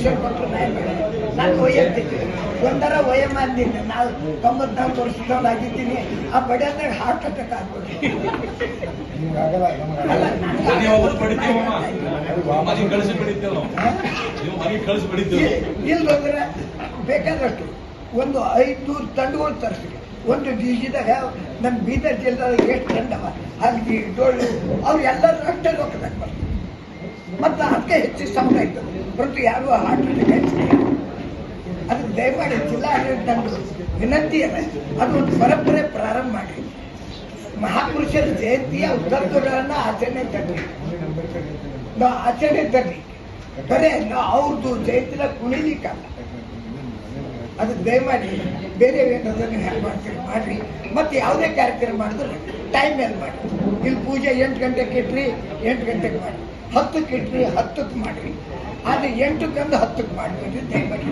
Pressure ಕೊಟ್ಟರು ನಾನು ವೈಯಕ್ತಿಕ ಒಂದರ ವಯಮಾನ್ದಿಂದ ನಾವು 94 ವರ್ಷದವನಾಗಿದ್ದೀನಿ. ಆ ಬಡಿಯದಾಗ ಹಾರ್ಟ್ ಅಟ್ಯಾಕ್ ಆಗ್ಬೋದು. ಇಲ್ಲಂದ್ರೆ ಬೇಕಾದಷ್ಟು ಒಂದು 500 ತಂಡಗಳು ತರಿಸ್ತೀವಿ. ಒಂದು ಬೀಜದಾಗ ನಮ್ಮ ಬೀದರ್ ಜಿಲ್ಲೆದಾಗ ಎಷ್ಟು ತಂಡವ ಅಲ್ಲಿ ಡೊಳ್ಳು ಅವ್ರು ಎಲ್ಲರೂ ಅಷ್ಟೇ ರೊಕ್ಕದಾಗ ಬರ್ತಾರೆ. ಮತ್ತು ಅದಕ್ಕೆ ಹೆಚ್ಚು ಸಮಯ ಇರ್ತದೆ. ಹೊರತು ಯಾರು ಹಾರ್ಟ್ ಅಟ್ಯಾಕ್ ಹೆಚ್ಚಿಗೆ ಅದಕ್ಕೆ ದಯಮಾಡಿ ಜಿಲ್ಲಾಡಳಿತ ವಿನಂತಿ ಅದ, ಅದು ಒಂದು ಪರಂಪರೆ ಪ್ರಾರಂಭ ಮಾಡಿ ಮಹಾಪುರುಷರ ಜಯಂತಿಯ ಉತ್ತರಗಳನ್ನು ಆಚರಣೆ ತರಲಿ. ನಾವು ಆಚರಣೆ ತರಲಿ, ಬರೇ ನಾವು ಅವ್ರದ್ದು ಜಯಂತಿನ ಕುಣಿಲಿಕ್ಕಲ್ಲ. ಅದಕ್ಕೆ ದಯಮಾಡಿ ಬೇರೆ ಏನಾದ್ರೂ ಹೆಲ್ಪ್ ಮಾಡ್ತೀರಿ ಮಾಡಿರಿ. ಮತ್ತು ಯಾವುದೇ ಕಾರ್ಯಕ್ರಮ ಮಾಡಿದ್ರೆ ಟೈಮ್ ಏನು ಮಾಡಿ. ಇಲ್ಲಿ ಪೂಜೆ 8 ಗಂಟೆಗೆ ಇಟ್ರಿ 8 ಗಂಟೆಗೆ ಮಾಡಿ, 10ಕ್ಕೆ ಇಟ್ರಿ 10ಕ್ಕೆ ಮಾಡಿರಿ. ಆದರೆ 8ಕ್ಕೆ 10ಕ್ಕೆ ಮಾಡಿಬಿಟ್ರಿ ದಯಮಾಡಿ.